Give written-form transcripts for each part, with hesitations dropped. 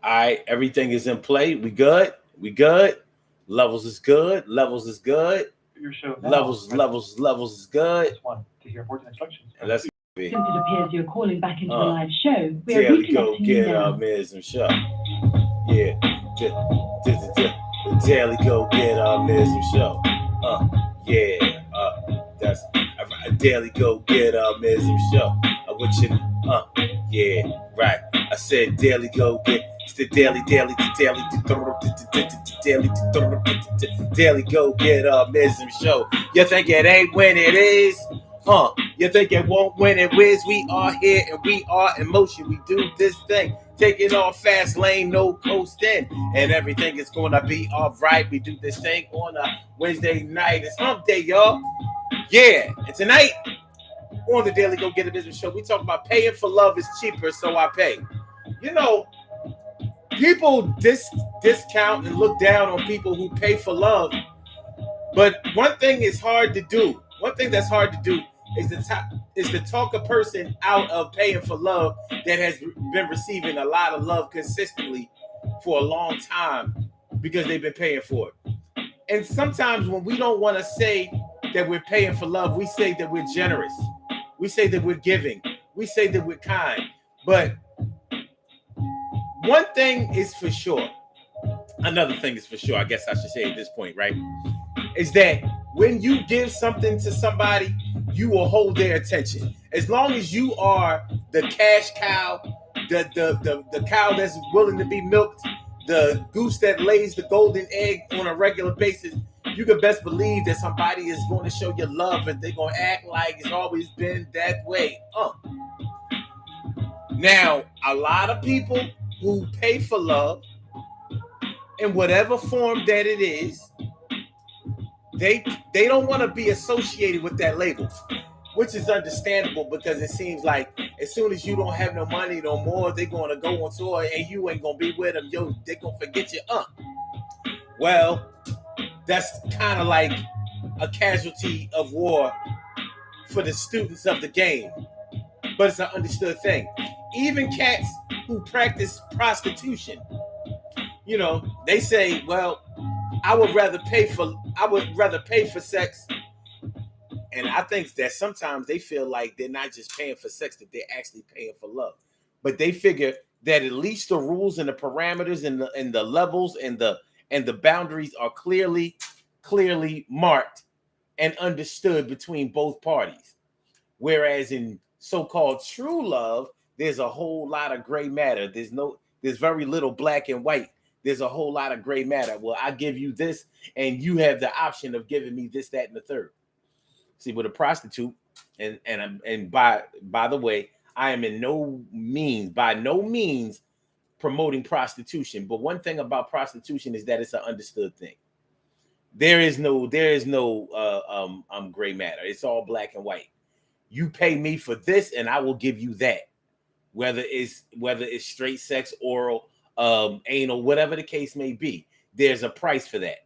All right, everything is in play. We good. We good. Levels is good. Levels is good. Your show now. Levels is good. Press 1 to hear important instructions. And let's be. Since it appears you're calling back into the live show, we are Daily go reconnecting you get now. Miz and Show. Yeah. The Daily go get Miz and Show. Yeah. That's a daily go get Miz and Show. What you yeah, right. I said daily go get. It's the daily go get Miz and Show. You think it ain't when it is? You think it won't when it whiz? We are here and we are in motion. We do this thing. Take it off fast lane, no coasting. And everything is gonna be alright. We do this thing on a Wednesday night. It's hump day, y'all. Yeah. And tonight on the Daily Go Get a Business Show, we talk about paying for love is cheaper, so I pay. You know, people discount and look down on people who pay for love. But one thing is hard to do. One thing that's hard to do is to talk a person out of paying for love that has been receiving a lot of love consistently for a long time because they've been paying for it. And sometimes when we don't want to say that we're paying for love, we say that we're generous. We say that we're giving. We say that we're kind. But one thing is for sure. Another thing is for sure, I guess I should say at this point, right? Is that when you give something to somebody, you will hold their attention. As long as you are the cash cow, the cow that's willing to be milked, the goose that lays the golden egg on a regular basis, you can best believe that somebody is going to show you love and they're going to act like it's always been that way. Now, a lot of people who pay for love in whatever form that it is, they don't want to be associated with that label, which is understandable because it seems like as soon as you don't have no money no more, they're going to go on tour and you ain't going to be with them. Yo, they're going to forget you. Well, that's kind of like a casualty of war for the students of the game. But it's an understood thing. Even cats who practice prostitution, you know, they say, well, I would rather pay for sex. And I think that sometimes they feel like they're not just paying for sex, that they're actually paying for love. But they figure that at least the rules and the parameters and the levels and the boundaries are clearly marked and understood between both parties. Whereas in so-called true love, there's a whole lot of gray matter. There's very little black and white. There's a whole lot of gray matter. Well, I give you this, and you have the option of giving me this, that, and the third. See, with a prostitute, and by the way, I am by no means promoting prostitution. But one thing about prostitution is that it's an understood thing. There is no gray matter. It's all black and white. You pay me for this, and I will give you that. Whether it's straight sex, oral, anal, whatever the case may be, there's a price for that.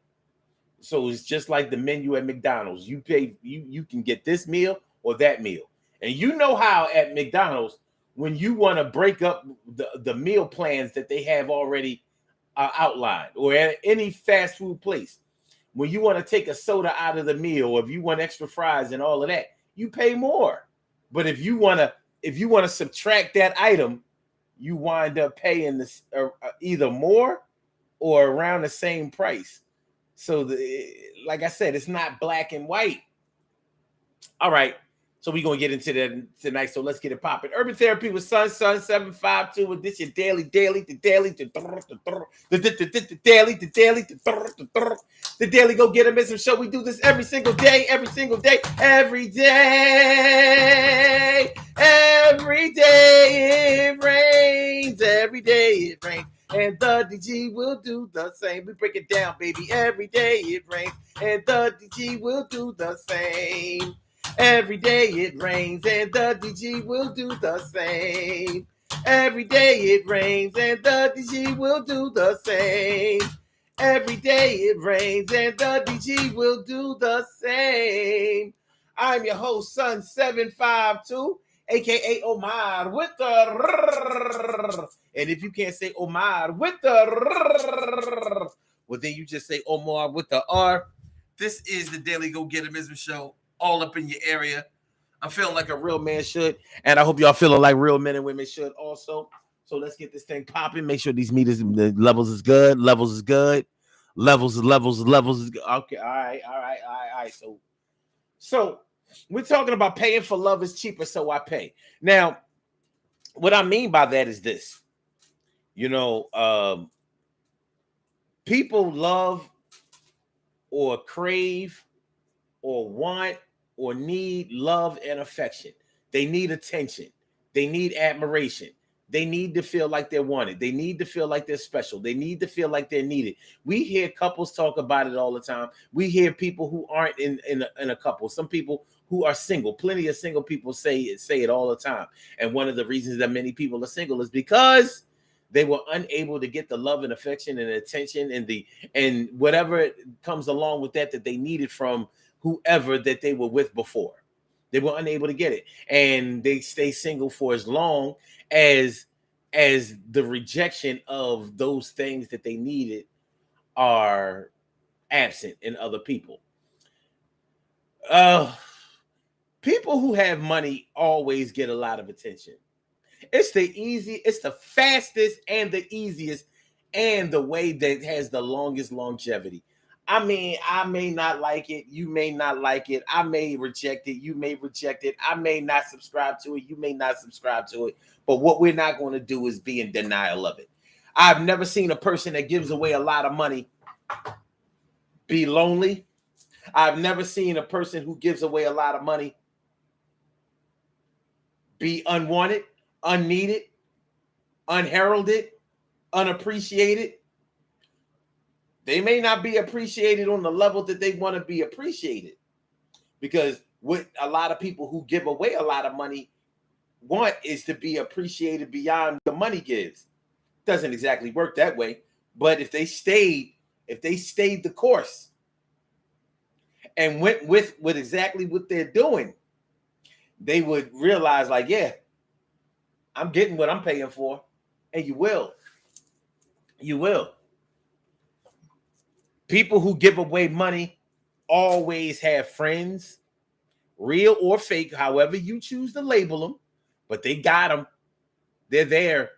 So it's just like the menu at McDonald's. You pay, you can get this meal or that meal. And you know how at McDonald's, when you want to break up the meal plans that they have already outlined, or at any fast food place, when you want to take a soda out of the meal, or if you want extra fries and all of that, you pay more. But if you want to subtract that item, you wind up paying this either more or around the same price. So, like I said, it's not black and white. All right. So we're going to get into that tonight. So let's get it popping. Urban Therapy with Sun 752. With this your daily. The daily go get a missing show. We do this every single day. Every day it rains. Every day it rains. And the DG will do the same. We break it down, baby. Every day it rains. And the DG will do the same. Every day it rains and the DG will do the same. Every day it rains and the DG will do the same. Every day it rains and the DG will do the same. I'm your host, Sun 752, aka Omar, with the And if you can't say Omar with the, well, then you just say Omar with the R. This is the Daily Go Getterism Show, all up in your area. I'm feeling like a real man should, and I hope y'all feeling like real men and women should also. So let's get this thing popping. Make sure these meters, the levels is good. Levels is good. Levels is good. Okay, all right. So we're talking about paying for love is cheaper, so I pay. Now, what I mean by that is this. People love or crave or want or need love and affection. They need attention. They need admiration. They need to feel like they're wanted. They need to feel like they're special. They need to feel like they're needed. We hear couples talk about it all the time. We hear people who aren't in a couple. Some people who are single. Plenty of single people say it all the time. And one of the reasons that many people are single is because they were unable to get the love and affection and attention and whatever comes along with that they needed from whoever that they were with before. They were unable to get it, and they stay single for as long as the rejection of those things that they needed are absent in other people. People who have money always get a lot of attention. It's the fastest and the easiest and the way that has the longest longevity. I mean, I may not like it. You may not like it. I may reject it. You may reject it. I may not subscribe to it. You may not subscribe to it. But what we're not going to do is be in denial of it. I've never seen a person that gives away a lot of money be lonely. I've never seen a person who gives away a lot of money be unwanted, unneeded, unheralded, unappreciated. They may not be appreciated on the level that they want to be appreciated, because what a lot of people who give away a lot of money want is to be appreciated beyond the money gives. Doesn't exactly work that way, but if they stayed the course and went with exactly what they're doing, they would realize, like, yeah, I'm getting what I'm paying for. And you will. People who give away money always have friends, real or fake, however you choose to label them, but they got them. They're there,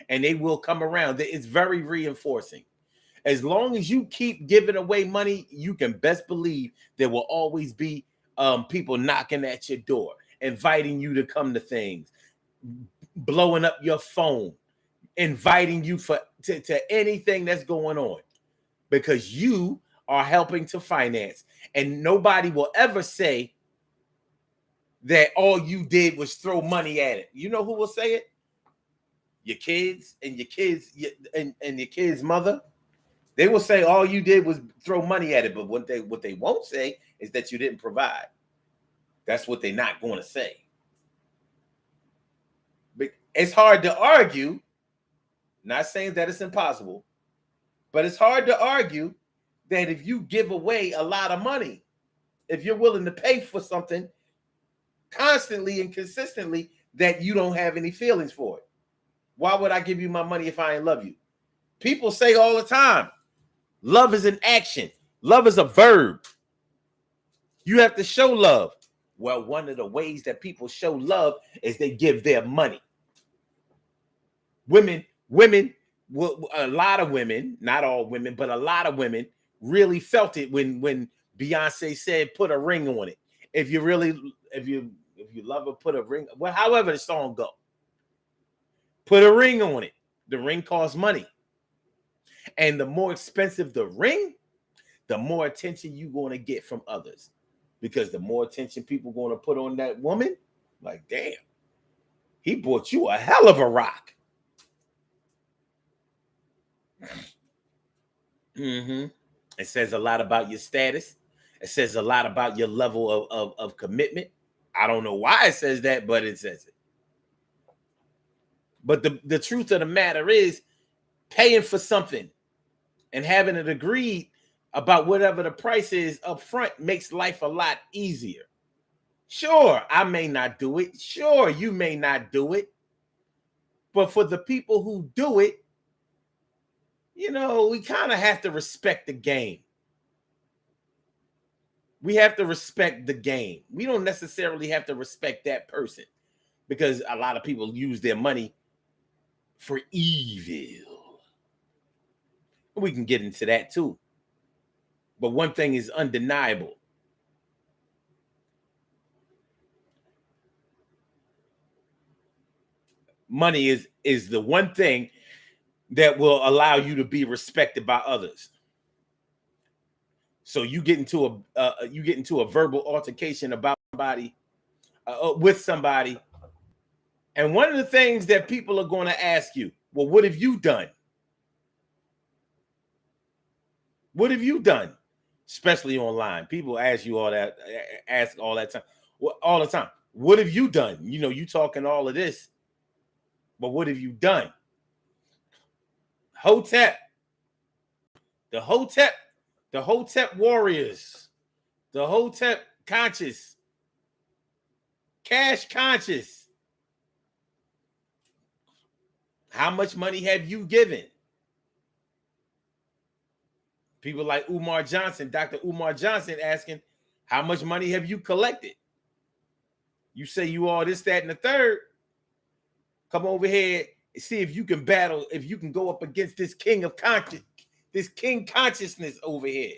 and they will come around. It's very reinforcing. As long as you keep giving away money, you can best believe there will always be people knocking at your door, inviting you to come to things, blowing up your phone, inviting you to anything that's going on, because you are helping to finance. And nobody will ever say that all you did was throw money at it. You know who will say it? Your kids and your kids' mother. They will say all you did was throw money at it. But what they won't say is that you didn't provide. That's what they're not going to say. But it's hard to argue. Not saying that it's impossible, but it's hard to argue that if you give away a lot of money, if you're willing to pay for something constantly and consistently, that you don't have any feelings for it. Why would I give you my money if I ain't love you? People say all the time, love is an action. Love is a verb. You have to show love. Well, one of the ways that people show love is they give their money. Women, a lot of women, not all women, but a lot of women really felt it when Beyonce said, put a ring on it. If you love her, put a ring. Well, however the song go, put a ring on it. The ring costs money. And the more expensive the ring, the more attention you're going to get from others. Because the more attention people are going to put on that woman, like, damn, he bought you a hell of a rock. Mm-hmm. It says a lot about your status. It says a lot about your level of commitment. I don't know why it says that, but it says it. But the truth of the matter is, paying for something and having it agreed about whatever the price is up front makes life a lot easier. Sure, I may not do it. Sure, you may not do it. But for the people who do it, you know, we kind of have to respect the game. We have to respect the game. We don't necessarily have to respect that person because a lot of people use their money for evil. We can get into that too. But one thing is undeniable. Money is the one thing that will allow you to be respected by others. So you get into a verbal altercation about somebody with somebody, and one of the things that people are going to ask you, well, what have you done? What have you done? Especially online, people ask you all that, ask all that time, all the time. What have you done? You know, you talking all of this, but what have you done? Hotep, the Hotep warriors, the Hotep conscious, cash conscious. How much money have you given? People like Umar Johnson, Dr. Umar Johnson asking, how much money have you collected? You say you all this, that, and the third. Come over here and see if you can battle, if you can go up against this king of conscience, this king consciousness over here.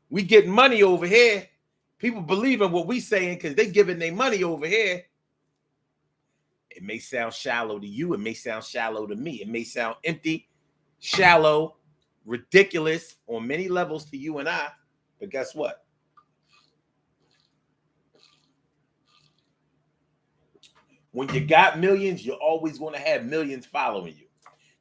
We get money over here. People believe in what we saying because they giving their money over here. It may sound shallow to you. It may sound shallow to me. It may sound empty, shallow, ridiculous on many levels to you and I. But guess what? When you got millions, you're always going to have millions following you.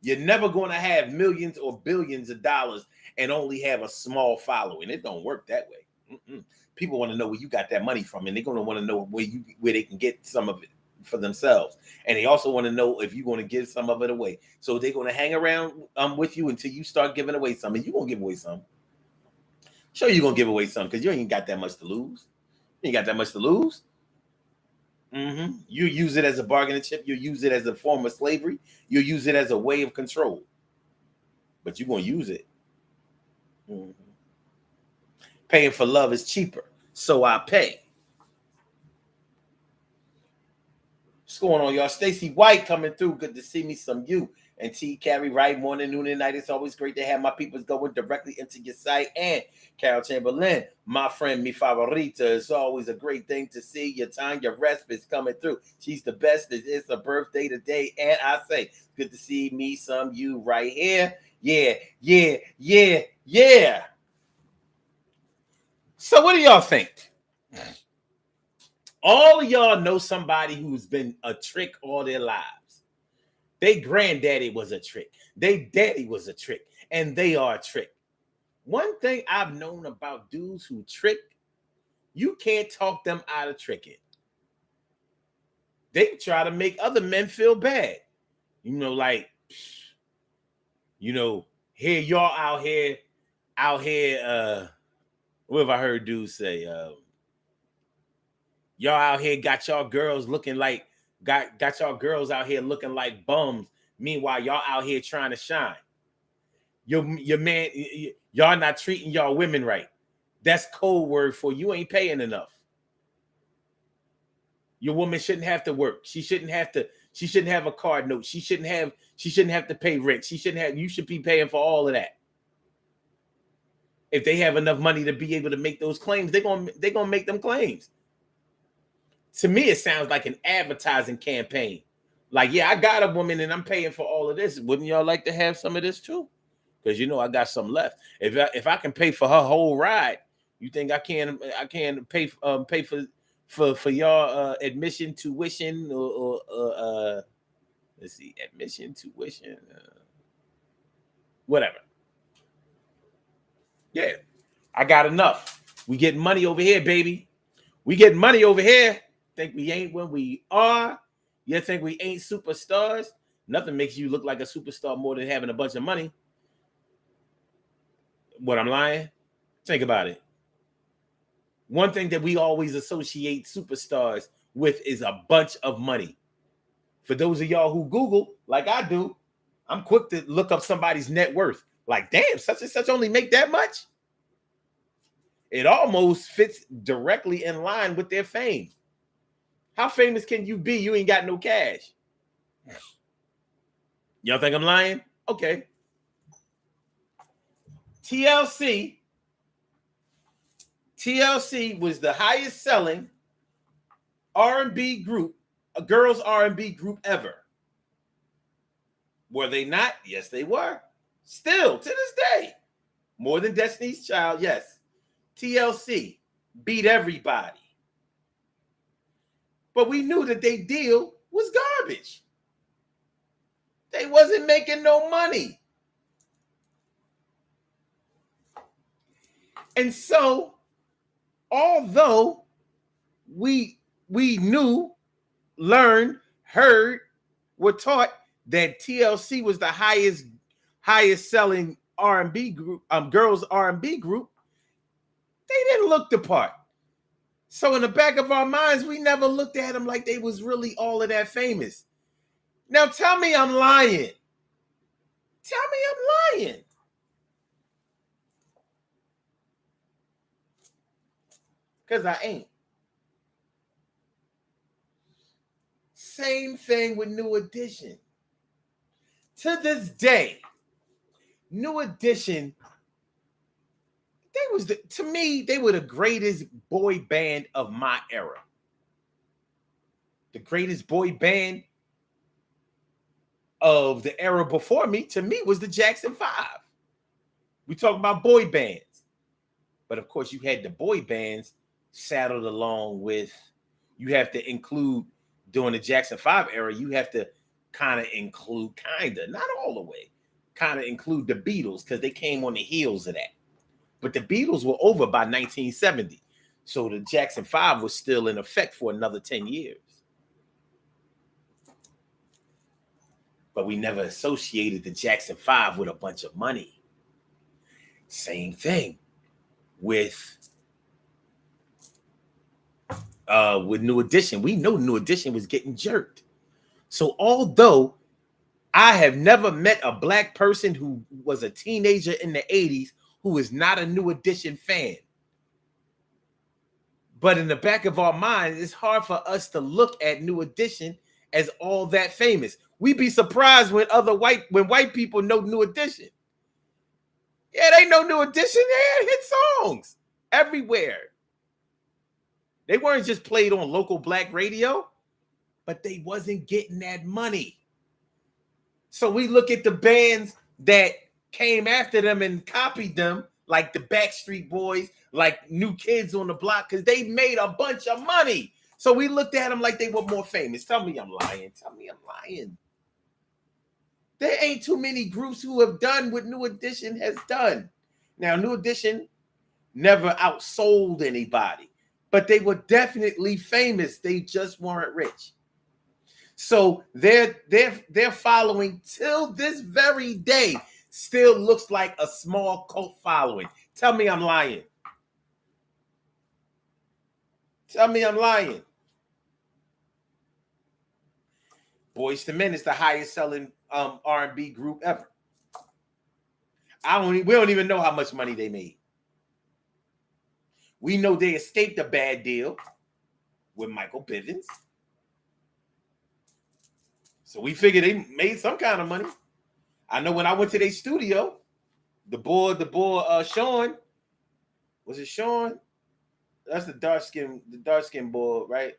You're never going to have millions or billions of dollars and only have a small following. It don't work that way. People want to know where you got that money from, and they're going to want to know where they can get some of it for themselves. And they also want to know if you're going to give some of it away. So they're going to hang around with you until you start giving away some, and you're going to give away some. Sure, you're going to give away some because you ain't got that much to lose. You ain't got that much to lose. You use it as a bargaining chip. You use it as a form of slavery. You use it as a way of control. But you're going to use it. Paying for love is cheaper, so I pay. What's going on, y'all? Stacy White coming through. Good to see me. Some you and T. Carrie Wright. Morning, noon, and night. It's always great to have my peoples going directly into your site. And Carol Chamberlain, my friend, mi favorita. It's always a great thing to see. Your time, your respite coming through. She's the best. It's a birthday today. And I say, good to see me, some you right here. Yeah. So what do y'all think? All of y'all know somebody who's been a trick all their lives. They granddaddy was a trick. They daddy was a trick. And they are a trick. One thing I've known about dudes who trick, you can't talk them out of tricking. They try to make other men feel bad. You know, like, you know, here y'all out here, what have I heard dudes say? Y'all out here got y'all girls looking like, got y'all girls out here looking like bums. Meanwhile, y'all out here trying to shine. Your man, y'all not treating y'all women right. That's code word for you ain't paying enough. Your woman shouldn't have to work. She shouldn't have a card note. She shouldn't have to pay rent. You should be paying for all of that. If they have enough money to be able to make those claims, they're gonna make them claims. To me, it sounds like an advertising campaign. Like, yeah, I got a woman and I'm paying for all of this. Wouldn't y'all like to have some of this too? Because you know I got some left. If I can pay for her whole ride, you think I can pay for y'all admission, tuition, or let's see, admission, tuition, whatever. Yeah, I got enough. We getting money over here, baby. We getting money over here. Think we ain't when we are? You think we ain't superstars? Nothing makes you look like a superstar more than having a bunch of money. What, I'm lying? Think about it. One thing that we always associate superstars with is a bunch of money. For those of y'all who Google, like I do, I'm quick to look up somebody's net worth. Like, damn, such and such only make that much? It almost fits directly in line with their fame. How famous can you be? You ain't got no cash. Y'all think I'm lying? Okay. TLC was the highest selling R&B group, a girls R&B group ever. Were they not? Yes, they were. Still, to this day. More than Destiny's Child, yes. TLC beat everybody. But we knew that their deal was garbage. They wasn't making no money. And so, although we knew, learned, heard, were taught that TLC was the highest selling R&B group, girls R&B group, they didn't look the part. So in the back of our minds, we never looked at them like they was really all of that famous. Now tell me I'm lying. Tell me I'm lying. Because I ain't. Same thing with New Edition. To this day, New Edition, to me, they were the greatest boy band of my era. The greatest boy band of the era before me, to me, was the Jackson 5. We talk about boy bands. But of course, you had the boy bands saddled along with, you have to include, during the Jackson 5 era, you have to not all the way, include the Beatles, because they came on the heels of that. But the Beatles were over by 1970. So the Jackson 5 was still in effect for another 10 years. But we never associated the Jackson 5 with a bunch of money. Same thing with New Edition. We know New Edition was getting jerked. So although I have never met a black person who was a teenager in the 80s who is not a New Edition fan, but in the back of our minds, it's hard for us to look at New Edition as all that famous. We be surprised when white people know New Edition. Yeah, they know New Edition. They had hit songs everywhere. They weren't just played on local black radio, but they wasn't getting that money. So we look at the bands that came after them and copied them, like the Backstreet Boys, like New Kids on the Block, because they made a bunch of money. So we looked at them like they were more famous. Tell me I'm lying. Tell me I'm lying. There ain't too many groups who have done what New Edition has done. Now, New Edition never outsold anybody, but they were definitely famous. They just weren't rich. So their following till this very day still looks like a small cult following. Tell me I'm lying. Tell me I'm lying. Boyz II Men is the highest selling R&B group ever. We don't even know how much money they made. We know they escaped a bad deal with Michael Bivins. So we figured they made some kind of money. I know when I went to their studio, the boy, Sean, was it Sean? That's the dark skin boy, right?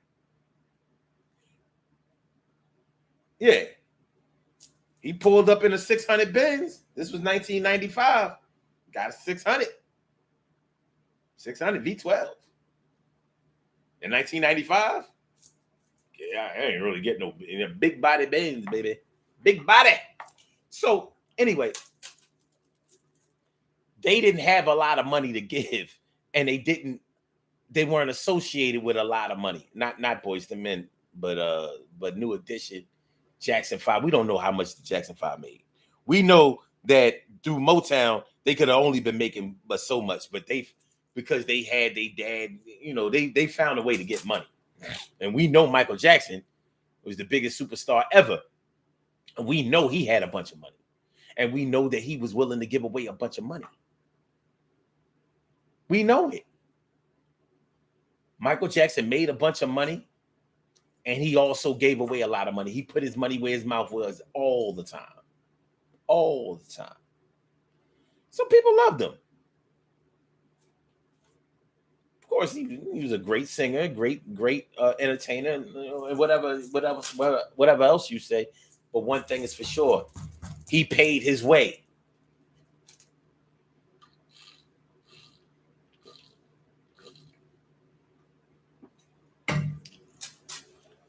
Yeah. He pulled up in a 600 Benz. This was 1995. Got a 600 V12. In 1995? Yeah, I ain't really getting no big body Benz, baby. Big body. So, anyway, they didn't have a lot of money to give, and they weren't associated with a lot of money. Not Boyz II Men, but New Edition, Jackson 5. We don't know how much the Jackson 5 made. We know that through Motown, they could have only been making but so much, but because they had their dad, they found a way to get money. And we know Michael Jackson was the biggest superstar ever. And we know he had a bunch of money. And we know that he was willing to give away a bunch of money. We know it. Michael Jackson made a bunch of money, and he also gave away a lot of money. He put his money where his mouth was all the time. All the time. So people loved him. Of course, he was a great singer, great entertainer, and whatever else you say. But one thing is for sure, he paid his way.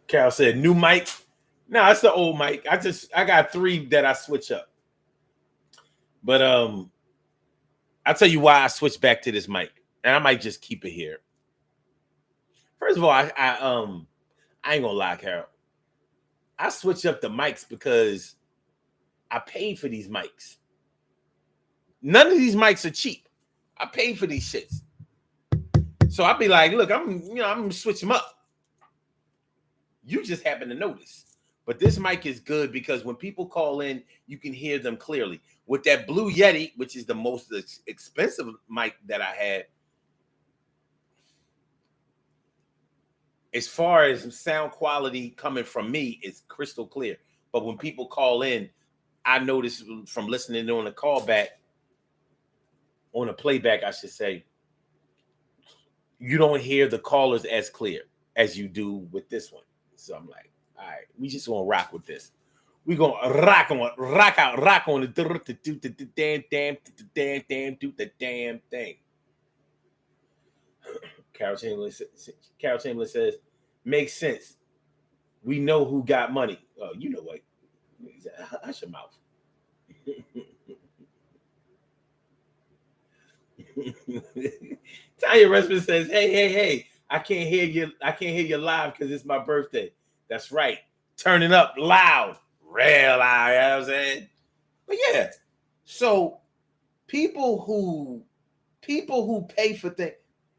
Carol said, "New mic." No, it's the old mic. I got 3 that I switch up. But I'll tell you why I switched back to this mic, and I might just keep it here. First of all, I ain't gonna lie, Carol. I switched up the mics because I paid for these mics. None of these mics are cheap. I paid for these shits. So I'll be like, look, I'm gonna switch them up. You just happen to notice. But this mic is good because when people call in, you can hear them clearly. With that Blue Yeti, which is the most expensive mic that I had, as far as sound quality coming from me, it's crystal clear. But when people call in, I notice from listening on the callback, on a playback, I should say, you don't hear the callers as clear as you do with this one. So I'm like, all right, we just want to rock with this. We're going to rock on the do the damn thing. Carol Chamberlain says, makes sense. We know who got money. Oh, you know what? Hush your mouth. Tanya Resman says, hey, I can't hear you live because it's my birthday. That's right. Turning up loud. Real loud, you know what I'm saying? But yeah. So people who pay for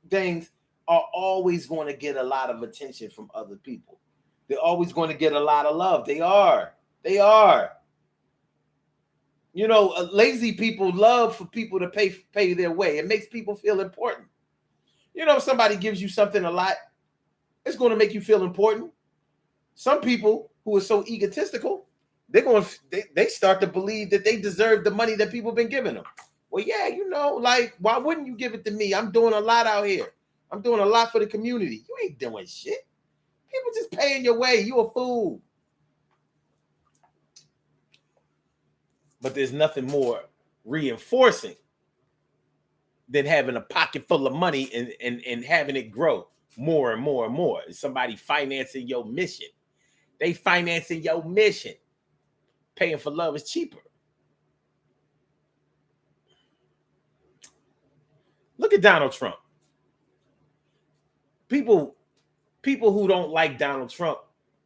things are always going to get a lot of attention from other people. They're always going to get a lot of love. They are. You know, lazy people love for people to pay their way. It makes people feel important. You know, if somebody gives you something a lot, it's going to make you feel important. Some people who are so egotistical, they start to believe that they deserve the money that people have been giving them. Well, yeah, you know, like, why wouldn't you give it to me? I'm doing a lot out here. I'm doing a lot for the community. You ain't doing shit. People just paying your way. You a fool. But there's nothing more reinforcing than having a pocket full of money and having it grow more and more and more. It's somebody financing your mission. They financing your mission. Paying for love is cheaper. Look at Donald Trump. People who don't like Donald Trump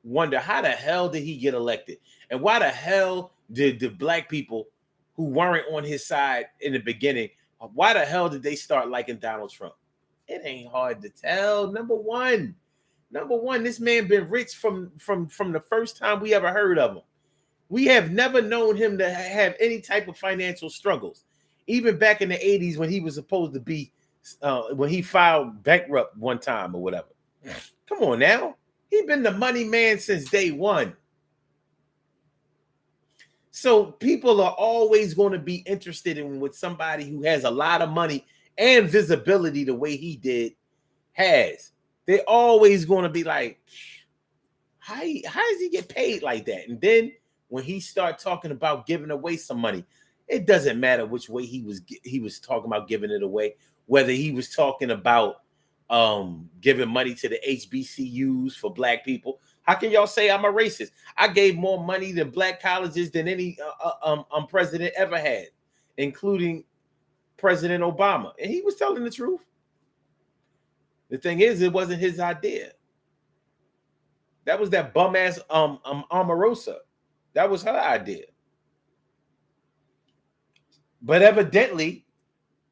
wonder how the hell did he get elected? And why the hell did the black people who weren't on his side in the beginning, why the hell did they start liking Donald Trump? It ain't hard to tell. Number one, this man been rich from the first time we ever heard of him. We have never known him to have any type of financial struggles. Even back in the 80s when he was supposed to be, when he filed bankrupt one time or whatever. Come on now. He's been the money man since day one. So people are always going to be interested in with somebody who has a lot of money and visibility the way he did has. They're always going to be like, how does he get paid like that? And then when he start talking about giving away some money, it doesn't matter which way he was talking about giving it away, whether he was talking about giving money to the HBCUs for black people. How can y'all say I'm a racist? I gave more money to black colleges than any president ever had, including President Obama. And he was telling the truth. The thing is, it wasn't his idea. That was that bum ass Omarosa. That was her idea. But evidently,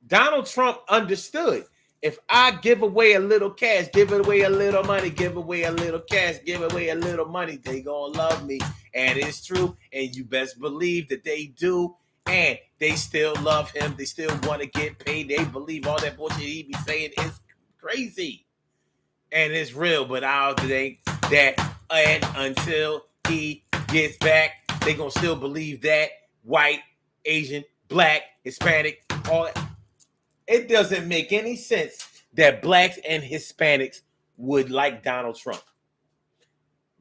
Donald Trump understood. If I give away a little cash, give away a little money, give away a little cash, give away a little money, they gonna love me. And it's true. And you best believe that they do. And they still love him. They still want to get paid. They believe all that bullshit he be saying is crazy. And it's real. But I don't think that and until he gets back, they gonna still believe that white, Asian, black, Hispanic, all that. It doesn't make any sense that blacks and Hispanics would like Donald Trump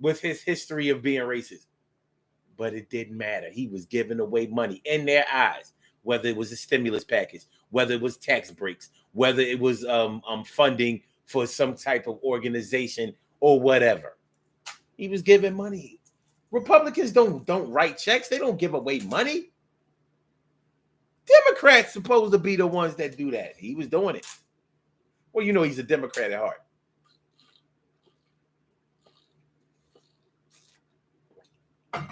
with his history of being racist. But it didn't matter. He was giving away money in their eyes, whether it was a stimulus package, whether it was tax breaks, whether it was funding for some type of organization or whatever. He was giving money. Republicans don't write checks. They don't give away money. Democrats supposed to be the ones that do that. He was doing it. Well, you know he's a Democrat at heart.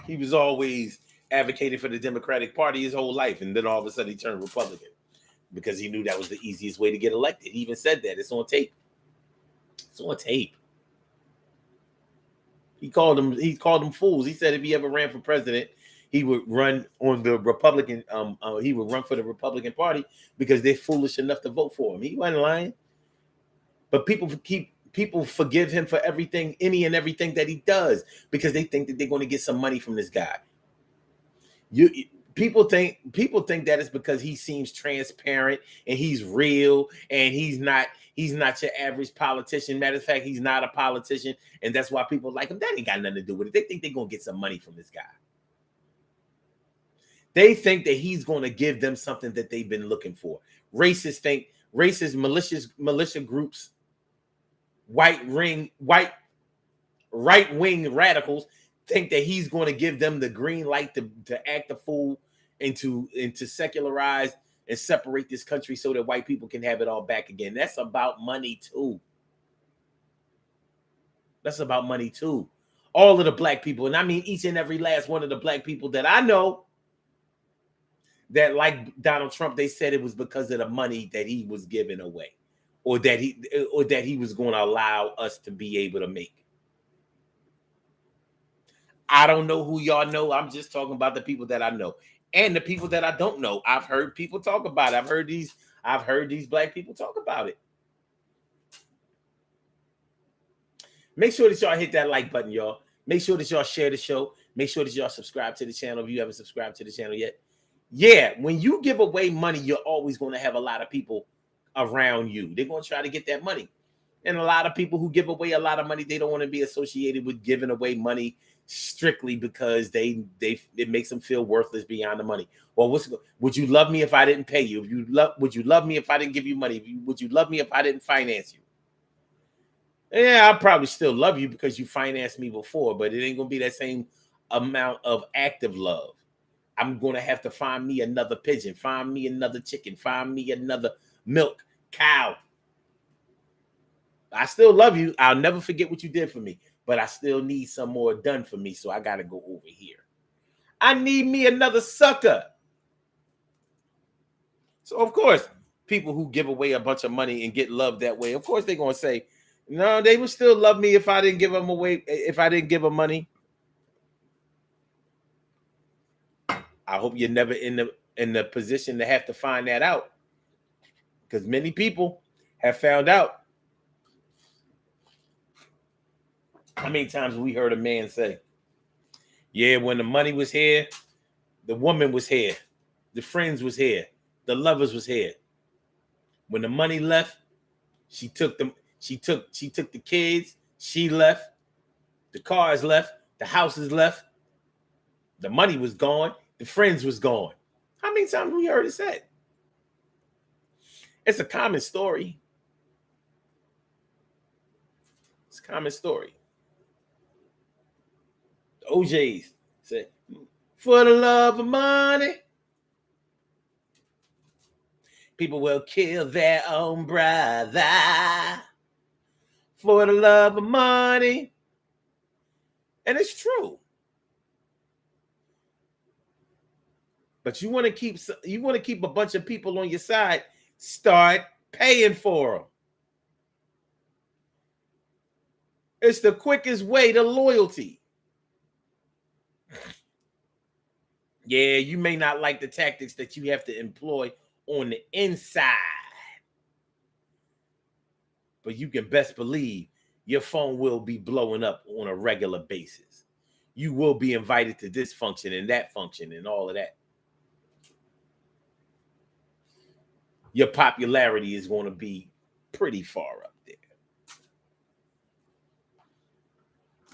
He was always advocating for the Democratic Party his whole life, and then all of a sudden he turned Republican because he knew that was the easiest way to get elected. He even said that. It's on tape. It's on tape. He called them fools. He said if he ever ran for president, he would run on the Republican. He would run for the Republican Party because they're foolish enough to vote for him. He wasn't lying. But people forgive him for everything, any and everything that he does, because they think that they're going to get some money from this guy. People think that it's because he seems transparent and he's real and he's not your average politician. Matter of fact, he's not a politician, and that's why people like him. That ain't got nothing to do with it. They think they're gonna get some money from this guy. They think that he's going to give them something that they've been looking for. Racist militia groups, right-wing radicals think that he's going to give them the green light to act a fool and to secularize and separate this country so that white people can have it all back again. That's about money too. That's about money too. All of the black people, and I mean each and every last one of the black people that I know that like Donald Trump, they said it was because of the money that he was giving away, or that he was going to allow us to be able to make. I don't know who y'all know. I'm just talking about the people that I know and the people that I don't know. I've heard people talk about it. I've heard these black people talk about it. Make sure that y'all hit that like button, y'all. Make sure that y'all share the show. Make sure that y'all subscribe to the channel if you haven't subscribed to the channel yet. Yeah, when you give away money, you're always going to have a lot of people around you. They're going to try to get that money. And a lot of people who give away a lot of money, they don't want to be associated with giving away money strictly because it makes them feel worthless beyond the money. Well, would you love me if I didn't pay you? Would you love me if I didn't give you money? Would you love me if I didn't finance you? Yeah, I'll probably still love you because you financed me before, but it ain't going to be that same amount of active love. I'm going to have to find me another pigeon, find me another chicken, find me another milk cow. I still love you. I'll never forget what you did for me, but I still need some more done for me, so I got to go over here. I need me another sucker. So, of course, people who give away a bunch of money and get love that way, of course, they're going to say, no, they would still love me if I didn't give them away, if I didn't give them money. I hope you're never in the position to have to find that out, because many people have found out. How many times we heard a man say, yeah, when the money was here, the woman was here, the friends was here, the lovers was here. When the money left, she took them, she took the kids, she left, the cars left, the houses left, the money was gone, the friends was gone. How many times we heard it said? It's a common story. It's a common story. The OJs said, for the love of money, people will kill their own brother. For the love of money. And it's true. But you want to keep a bunch of people on your side, start paying for them. It's the quickest way to loyalty. Yeah, you may not like the tactics that you have to employ on the inside, but you can best believe your phone will be blowing up on a regular basis. You will be invited to this function and that function and all of that. Your popularity is going to be pretty far up there.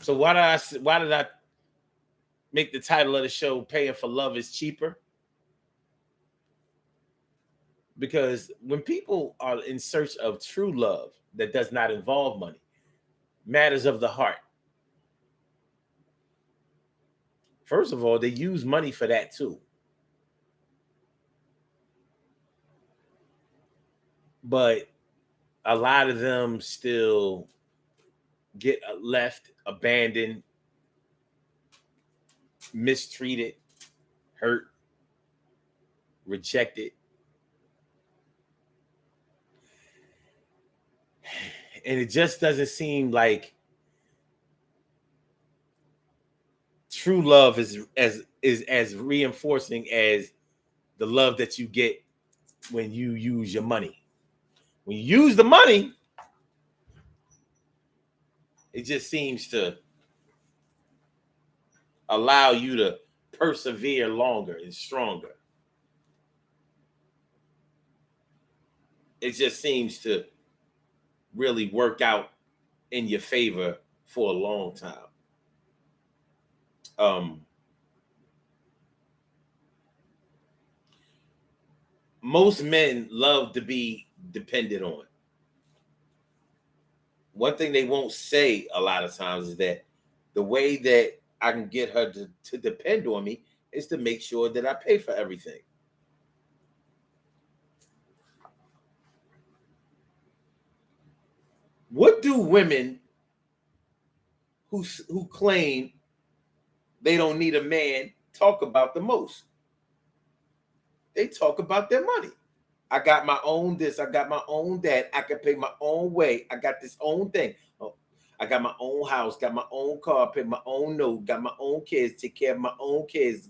So why did I make the title of the show "Paying for Love is Cheaper"? Because when people are in search of true love that does not involve money, matters of the heart, first of all, they use money for that too. But a lot of them still get left, abandoned, mistreated, hurt, rejected. And it just doesn't seem like true love is as reinforcing as the love that you get when you use your money. When you use the money, it just seems to allow you to persevere longer and stronger. It just seems to really work out in your favor for a long time. Most men love to be depended on. One thing they won't say a lot of times is that the way that I can get her to depend on me is to make sure that I pay for everything. What do women who claim they don't need a man talk about the most? They talk about their money. I got my own this. I got my own that. I can pay my own way. I got this own thing. Oh, I got my own house. Got my own car. Pay my own note. Got my own kids. Take care of my own kids.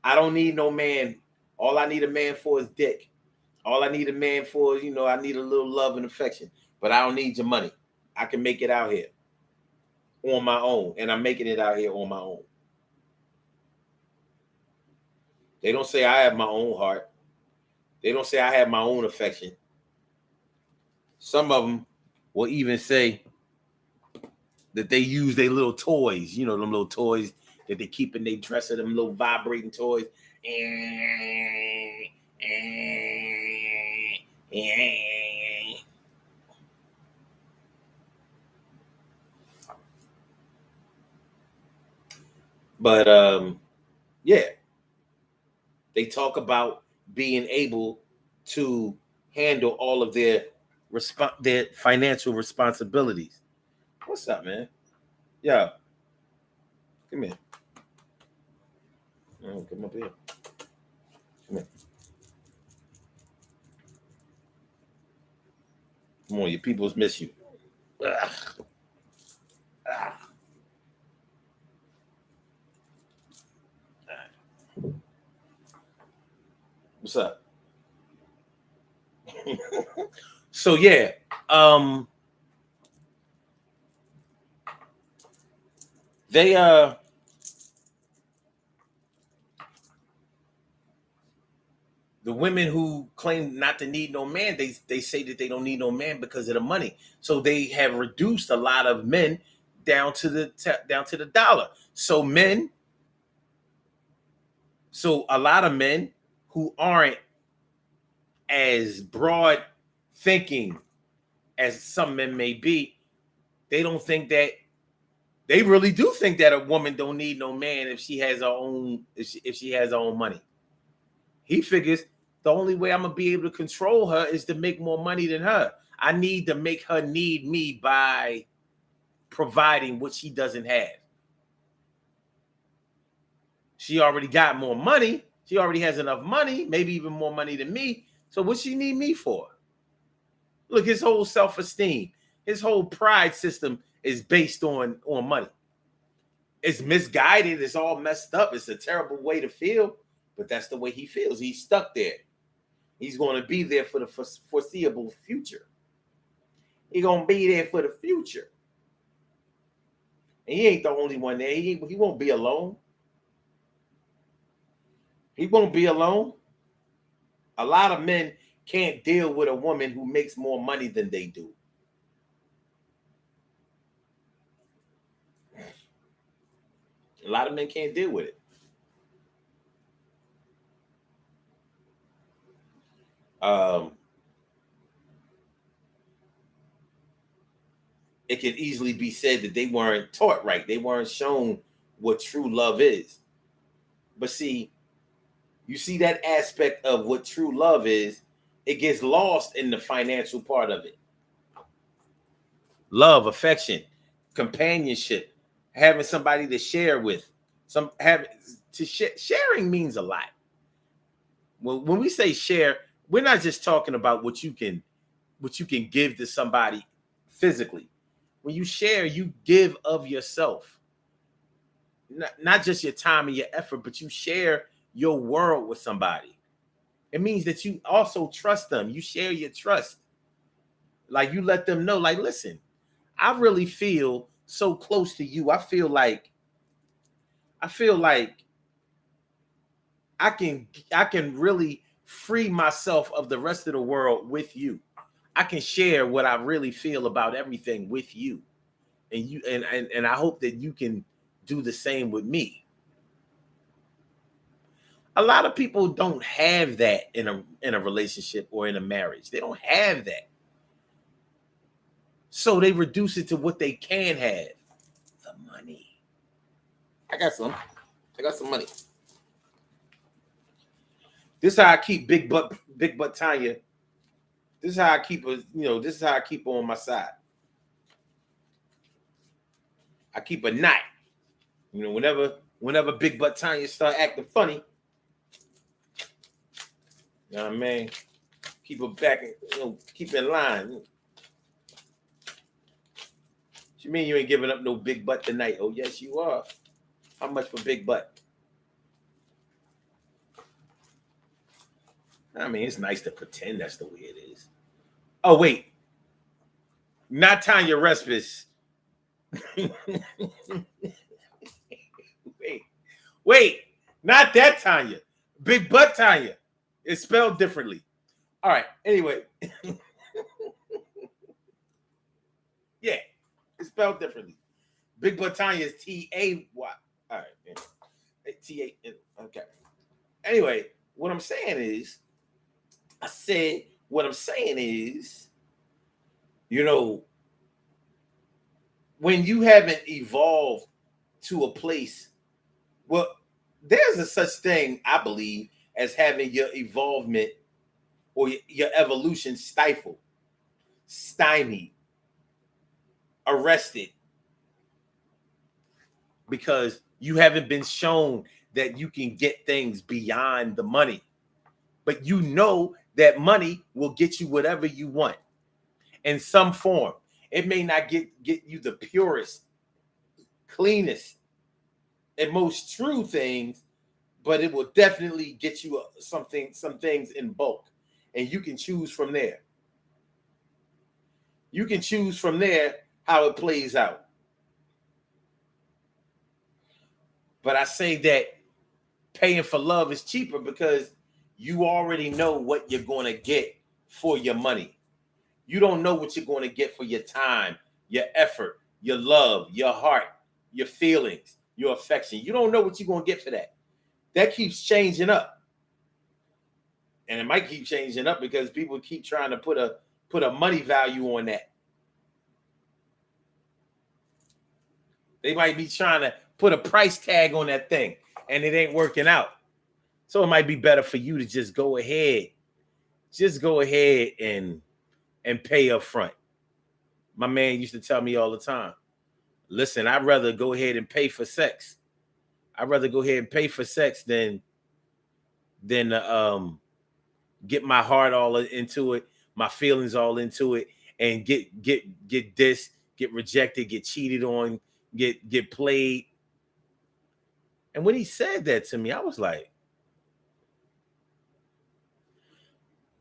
I don't need no man. All I need a man for is dick. All I need a man for is, I need a little love and affection. But I don't need your money. I can make it out here on my own. And I'm making it out here on my own. They don't say I have my own heart. They don't say I have my own affection. Some of them will even say that they use their little toys, them little toys that they keep in their dresser, them little vibrating toys. But yeah, they talk about being able to handle all of their financial responsibilities. What's up, man? Yeah. Come here. Oh, come up here. Come here. Come on, your peoples miss you. Ugh. Ah. What's up? So yeah, they the women who claim not to need no man, they say that they don't need no man because of the money. So they have reduced a lot of men down to the dollar. So a lot of men who aren't as broad thinking as some men may be, they really do think that a woman don't need no man if she has her own, if she has her own money. He figures the only way I'm gonna be able to control her is to make more money than her. I need to make her need me by providing what she doesn't have. She already got more money. She already has enough money, maybe even more money than me. So what she need me for? Look, his whole self-esteem. His whole pride system is based on money. It's misguided. It's all messed up. It's a terrible way to feel, but that's the way he feels. He's stuck there. He's going to be there for the foreseeable future. He's going to be there for the future. And he ain't the only one there. He won't be alone. He won't be alone. A lot of men can't deal with a woman who makes more money than they do. A lot of men can't deal with it. It can easily be said that they weren't taught right. They weren't shown what true love is. But see, you see that aspect of what true love is, it gets lost in the financial part of it. Love, affection, companionship, having somebody to share with. Sharing means a lot. When we say share, we're not just talking about what you can give to somebody physically. When you share, you give of yourself. Not just your time and your effort, but you share your world with somebody. It means that you also trust them. You share your trust. Like you let them know, like, listen, I really feel so close to you. I feel like I can really free myself of the rest of the world with you. I can share what I really feel about everything with you. And I hope that you can do the same with me. A lot of people don't have that in a relationship or in a marriage. They don't have that. So they reduce it to what they can have. The money. I got some money. This is how I keep big butt Tanya. This is how I keep her, this is how I keep her on my side. I keep a knot. Whenever big butt Tanya start acting funny, you know what I mean? Keep her back, keep in line. What you mean you ain't giving up no big butt tonight? Oh, yes, you are. How much for big butt? I mean, it's nice to pretend that's the way it is. Oh, wait. Not Tanya Respis. Wait. Not that Tanya. Big butt Tanya. It's spelled differently. All right. Anyway. Yeah. It's spelled differently. Big butt Tanya is T-A-Y. All right. T-A. Okay. Anyway, what I'm saying is, when you haven't evolved to a place, well, there's a such thing, I believe, as having your evolvement or your evolution stifled, stymied, arrested, because you haven't been shown that you can get things beyond the money. But you know that money will get you whatever you want in some form. It may not get you the purest, cleanest, and most true things, but it will definitely get you some things in bulk. And you can choose from there. You can choose from there how it plays out. But I say that paying for love is cheaper because you already know what you're going to get for your money. You don't know what you're going to get for your time, your effort, your love, your heart, your feelings, your affection. You don't know what you're going to get for that. That keeps changing up. And it might keep changing up because people keep trying to put a money value on that. They might be trying to put a price tag on that thing, and it ain't working out. So it might be better for you to just go ahead and pay up front. My man used to tell me all the time, listen, I'd rather go ahead and pay for sex. I'd rather go ahead and pay for sex than get my heart all into it, my feelings all into it, and get dissed, get rejected, get cheated on, get played. And when he said that to me, I was like,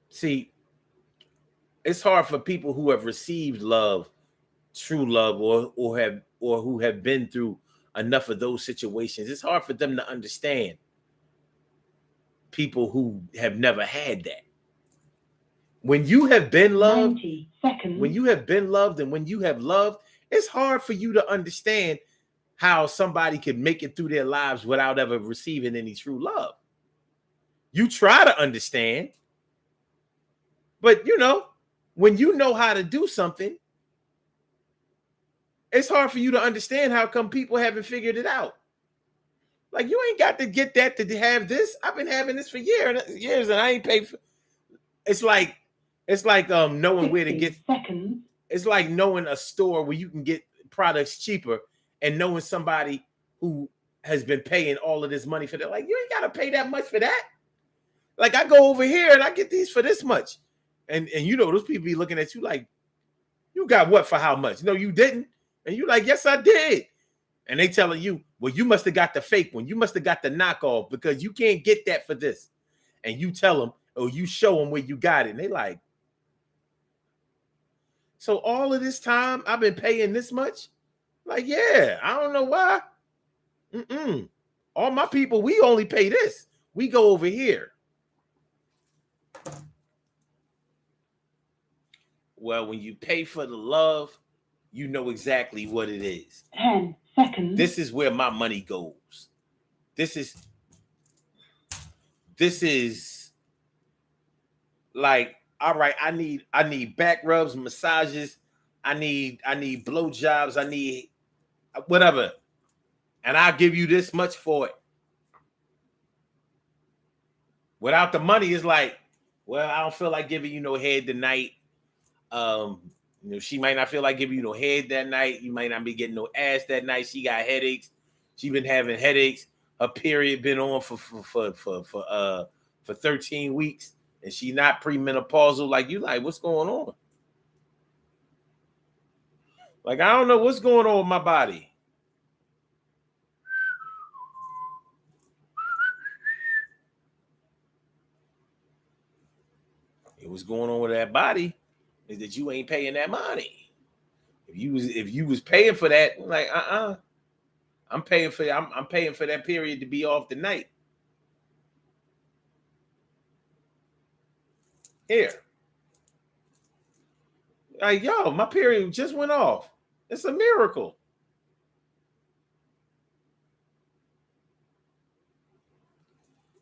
see, it's hard for people who have received love, true love, or who have been through enough of those situations. It's hard for them to understand people who have never had that. When you have been loved, 90 seconds. when you have been loved and when you have loved, it's hard for you to understand how somebody can make it through their lives without ever receiving any true love. You try to understand, but when you know how to do something, it's hard for you to understand how come people haven't figured it out. Like, you ain't got to get that to have this. I've been having this for years and I ain't paid for. It's like knowing where to get. Seconds. It's like knowing a store where you can get products cheaper and knowing somebody who has been paying all of this money for that. Like, you ain't got to pay that much for that. Like, I go over here and I get these for this much. And those people be looking at you like, you got what for how much? No, you didn't. And you like, yes, I did. And they telling you, well, you must have got the fake one. You must have got the knockoff because you can't get that for this. And you tell them, or you show them where you got it. And they like, so all of this time I've been paying this much? Like, yeah, I don't know why. All my people, we only pay this. We go over here. Well, when you pay for the love, you know exactly what it is. 10 seconds. This is where my money goes. This is like, all right, I need back rubs, massages, I need blowjobs, I need whatever. And I'll give you this much for it. Without the money, it's like, well, I don't feel like giving you no head tonight. She might not feel like giving you no head that night. You might not be getting no ass that night. She got headaches. She been having headaches. Her period been on for 13 weeks, and she not premenopausal. Like, you like, what's going on? Like, I don't know what's going on with my body. What's going on with that body is that you ain't paying that money. If you was paying for that, like, I'm paying for that period to be off tonight. Here. Like, yo, my period just went off. It's a miracle.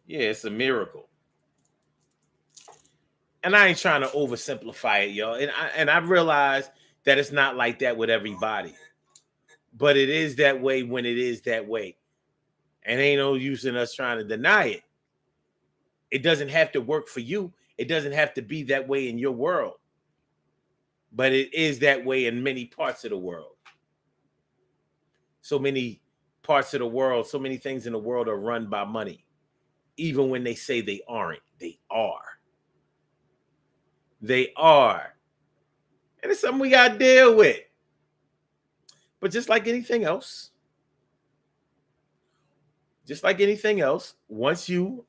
Yeah, it's a miracle. And I ain't trying to oversimplify it, y'all. And I realize that it's not like that with everybody. But it is that way when it is that way. And ain't no use in us trying to deny it. It doesn't have to work for you. It doesn't have to be that way in your world. But it is that way in many parts of the world. So many parts of the world, so many things in the world are run by money. Even when they say they aren't, they are. They are. And it's something we got to deal with. But just like anything else, once you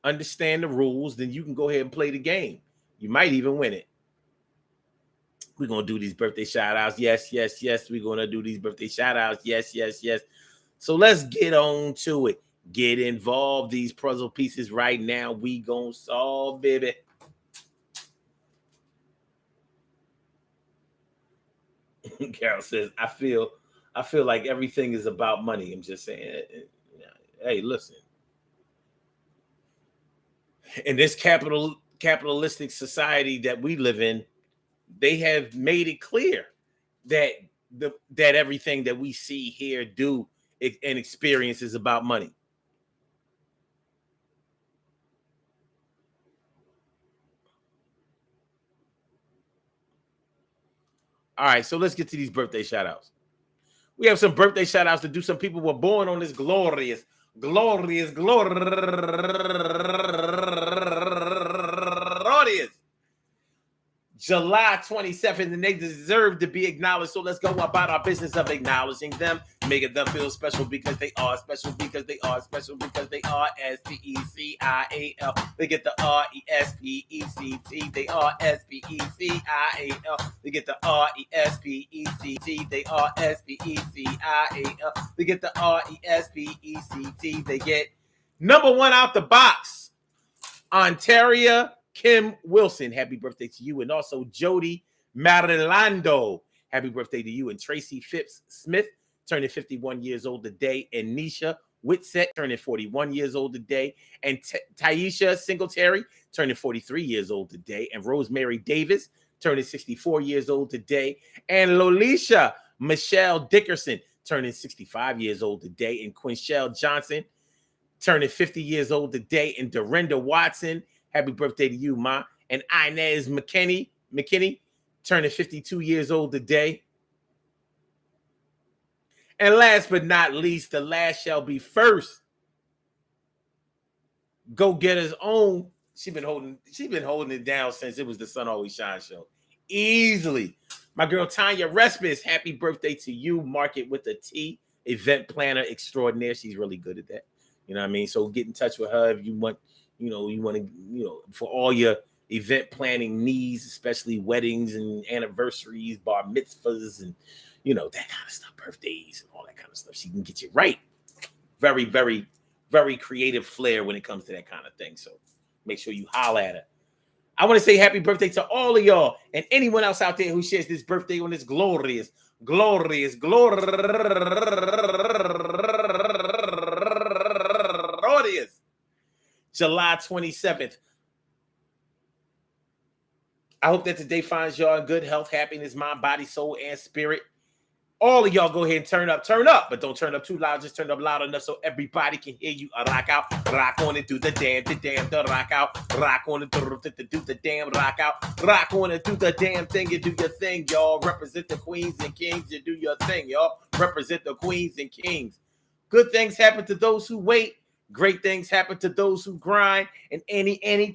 understand the rules, then you can go ahead and play the game. You might even win it. We're going to do these birthday shout outs. Yes, yes, yes. We're going to do these birthday shout outs. Yes, yes, yes. So let's get on to it. Get involved. These puzzle pieces right now. We going to solve, baby. Carol says, I feel like everything is about money. I'm just saying, hey, listen. In this capitalistic society that we live in, they have made it clear that everything that we see, hear, do, and experience is about money. All right, so let's get to these birthday shout outs. We have some birthday shout outs to do. Some people were born on this glorious July 27th, and they deserve to be acknowledged. So let's go about our business of acknowledging them, making them feel special because they are special, because they are special, because they are S-P-E-C-I-A-L. They get the R-E-S-P-E-C-T. They are S-P-E-C-I-A-L. They get the R-E-S-P-E-C-T. They are S-P-E-C-I-A-L. They get the R-E-S-P-E-C-T. They get number one out the box, Ontaria Kim Wilson. Happy birthday to you. And also Jody Marilando. Happy birthday to you. And Tracy Phipps Smith turning 51 years old today. And Nisha Whitsett turning 41 years old today. And Taisha Singletary turning 43 years old today. And Rosemary Davis turning 64 years old today. And Lolisha Michelle Dickerson turning 65 years old today. And Quinchelle Johnson turning 50 years old today. And Dorinda Watson, happy birthday to you, Ma. And Inez McKinney turning 52 years old today. And last but not least, the last shall be first. Go Getter's own. She's been holding it down since it was the Sun Always Shine show. Easily. My girl Tanya Respis, happy birthday to you. Mark it with a T. Event planner extraordinaire. She's really good at that. You know what I mean? So get in touch with her if you want, for all your event planning needs, especially weddings and anniversaries, bar mitzvahs, and that kind of stuff, birthdays and all that kind of stuff. She can get you right. Very, very, very creative flair when it comes to that kind of thing. So make sure you holler at her. I want to say happy birthday to all of y'all and anyone else out there who shares this birthday on this glorious July 27th. I hope that today finds y'all in good health, happiness, mind, body, soul, and spirit. All of y'all go ahead and turn up, but don't turn up too loud. Just turn up loud enough so everybody can hear you. Rock out, rock on it, do the damn, the rock out, rock on it, do the damn, rock out, rock on it, do the damn thing, you do your thing, y'all. Represent the queens and kings, you do your thing, y'all. Represent the queens and kings. Good things happen to those who wait. Great things happen to those who grind, and anything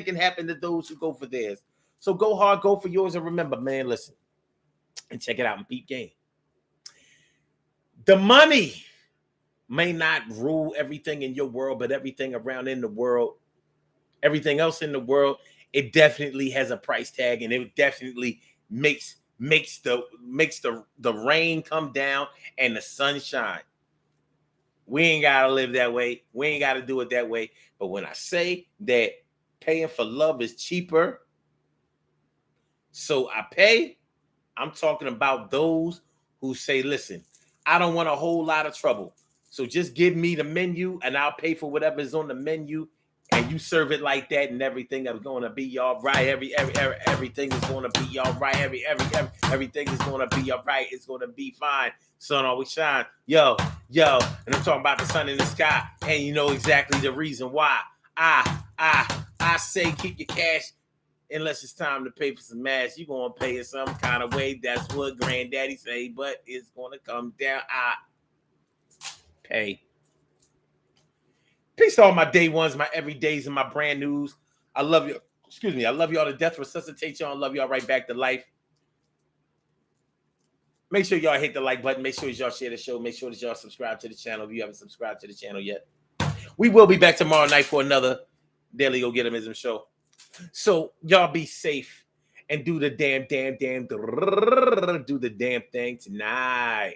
can happen to those who go for theirs. So go hard, go for yours, and remember, man, listen, and check it out in Peep Game. The money may not rule everything in your world, but everything around in the world, everything else in the world, it definitely has a price tag, and it definitely makes the rain come down and the sun shine. We ain't got to live that way. We ain't got to do it that way. But when I say that paying for love is cheaper, so I pay, I'm talking about those who say, listen, I don't want a whole lot of trouble. So just give me the menu and I'll pay for whatever's on the menu. And you serve it like that, and everything is going to be all right. Everything is going to be all right. Everything is going to be all right. It's going to be fine. Sun always shine. Yo. And I'm talking about the sun in the sky. And you know exactly the reason why. I say keep your cash unless it's time to pay for some mass. You're going to pay it some kind of way. That's what granddaddy say. But it's going to come down. I pay. Peace to all my day ones, my everydays, and my brand news. I love you. Excuse me. I love y'all to death. Resuscitate y'all and love y'all right back to life. Make sure y'all hit the like button. Make sure y'all share the show. Make sure that y'all subscribe to the channel if you haven't subscribed to the channel yet. We will be back tomorrow night for another Daily Go Getimism show. So y'all be safe and do the damn thing tonight.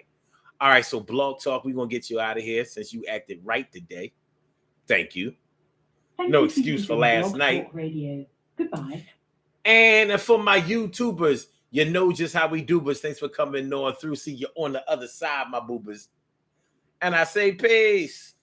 All right. So Blog Talk, we're going to get you out of here since you acted right today. Thank you. No excuse for last night. Radio. Goodbye. And for my YouTubers, you know just how we do, but thanks for coming on through. See you on the other side, my boobers. And I say peace.